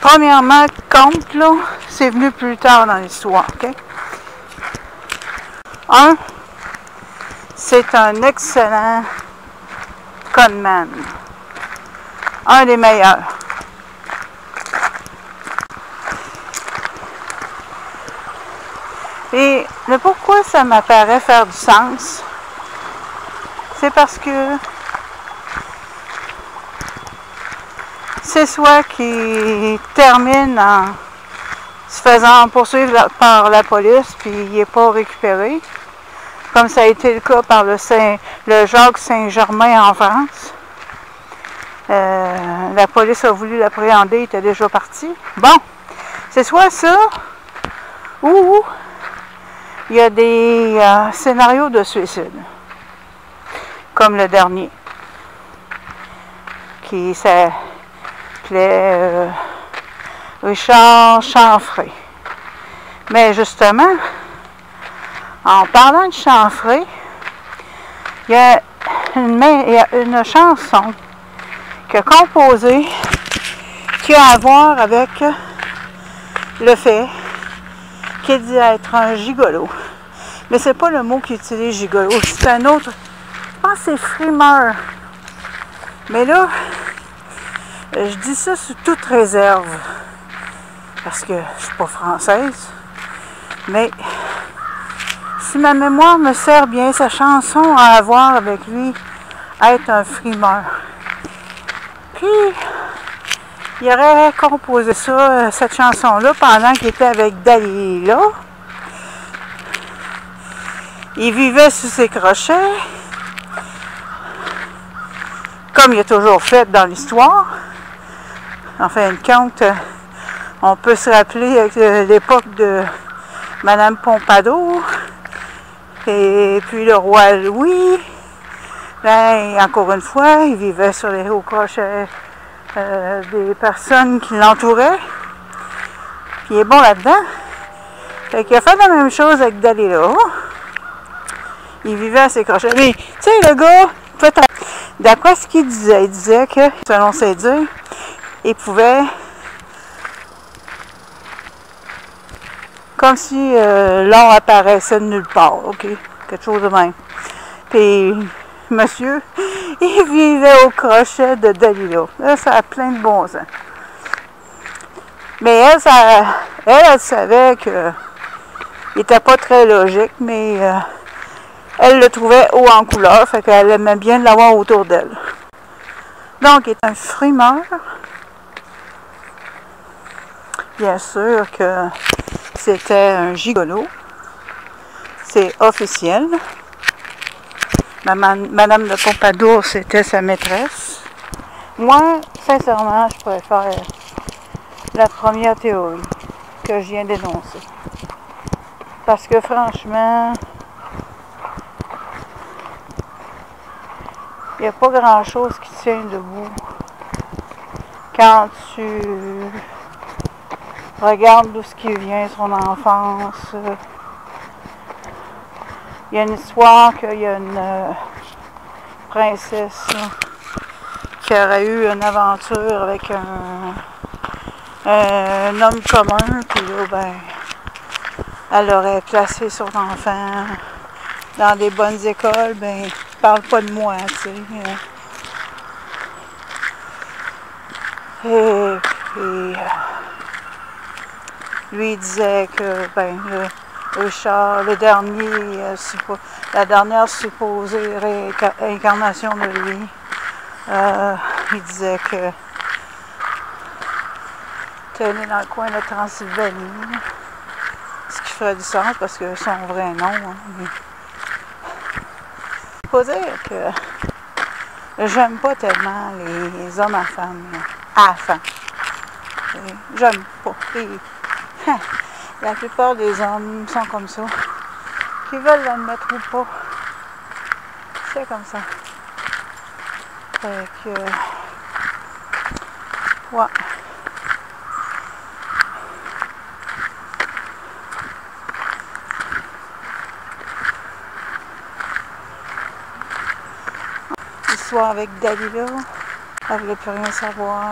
Premièrement, compte, là, c'est venu plus tard dans l'histoire, OK? Un, c'est un excellent conman. Un des meilleurs. Et le pourquoi ça m'apparaît faire du sens, c'est parce que c'est soit qu'il termine en se faisant poursuivre par la police, puis il n'est pas récupéré, comme ça a été le cas par le Jacques Saint-Germain en France. La police a voulu l'appréhender, il était déjà parti. Bon, c'est soit ça, ou il y a des scénarios de suicide, comme le dernier, qui s'appelait Richard Chanfray. Mais justement, en parlant de Chanfray, il y a une chanson qu'il a composée qui a à voir avec le fait qu'il dit être un gigolo. Mais c'est pas le mot qu'il utilise, gigolo, c'est un autre. Je pense que c'est frimeur. Mais là, je dis ça sous toute réserve. Parce que je suis pas française. Mais si ma mémoire me sert bien, sa chanson a à voir avec lui être un frimeur. Puis, il aurait composé ça, cette chanson-là, pendant qu'il était avec Dalila. Il vivait sous ses crochets, comme il a toujours fait dans l'histoire. En fin de compte, on peut se rappeler avec l'époque de Madame Pompadour, et puis le roi Louis. Ben, encore une fois, il vivait sur les hauts crochets des personnes qui l'entouraient. Puis il est bon là-dedans. Fait qu'il a fait la même chose avec Dalila. Il vivait à ses crochets. Mais, tu sais, le gars, d'après ce qu'il disait, il disait que, selon ses dires, il pouvait, comme si l'or apparaissait de nulle part, OK? Quelque chose de même. Puis, monsieur, il vivait au crochet de Dalila. Là, ça a plein de bon sens. Mais elle savait que il était pas très logique, mais elle le trouvait haut en couleur, fait qu'elle aimait bien l'avoir autour d'elle. Donc, il est un frimeur. Bien sûr que c'était un gigolo. C'est officiel. Madame de Pompadour, c'était sa maîtresse. Moi, sincèrement, je préfère la première théorie que je viens d'énoncer. Parce que franchement, il n'y a pas grand-chose qui tient debout quand tu regardes d'où ce qui vient, son enfance. Il y a une histoire qu'il y a une princesse qui aurait eu une aventure avec un homme commun, puis là, ben, elle aurait placé son enfant dans des bonnes écoles, ben, parle pas de moi, tu sais. Et puis, lui il disait que, ben, Richard, la dernière supposée réincarnation de lui, il disait que était né dans le coin de Transylvanie, ce qui ferait du sens parce que son vrai nom. Il faut dire que j'aime pas tellement les hommes à femmes. J'aime pas. La plupart des hommes sont comme ça. Qu'ils veulent l'admettre ou pas. C'est comme ça. Fait que... ouais. L'histoire avec Dalila, elle voulait plus rien savoir.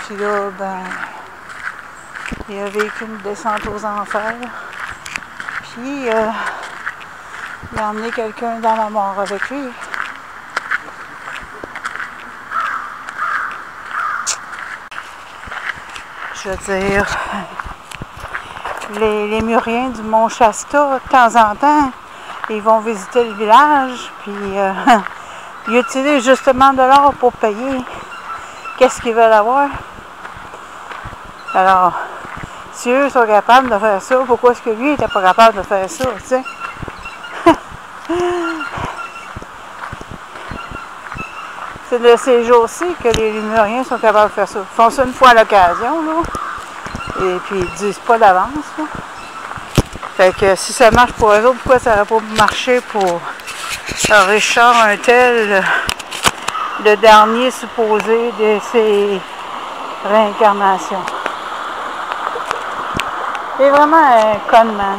Puis là, ben, il a vécu une descente aux enfers. Puis, il a emmené quelqu'un dans la mort avec lui. Je veux dire, les Lémuriens du Mont Shasta, de temps en temps, ils vont visiter le village, puis ils utilisent justement de l'or pour payer qu'est-ce qu'ils veulent avoir. Alors, si eux sont capables de faire ça, pourquoi est-ce que lui n'était pas capable de faire ça, tu sais? C'est de ces jours-ci que les Lémuriens sont capables de faire ça. Ils font ça une fois à l'occasion, là. Et puis ils disent pas d'avance, là. Fait que si ça marche pour eux autres, pourquoi ça n'aurait pas marché pour Richard Untel, le dernier supposé de ces réincarnations? C'est vraiment un conman,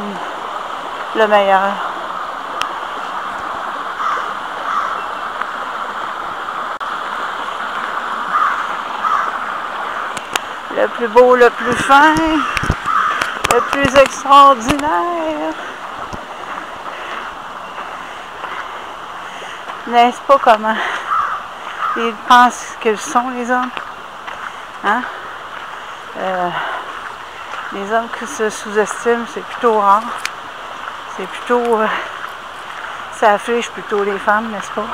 le meilleur. Le plus beau, le plus fin, le plus extraordinaire. N'est-ce pas comment ils pensent qu'ils sont, les hommes? Hein? Les hommes qui se sous-estiment, c'est plutôt rare. C'est plutôt... ça afflige plutôt les femmes, n'est-ce pas?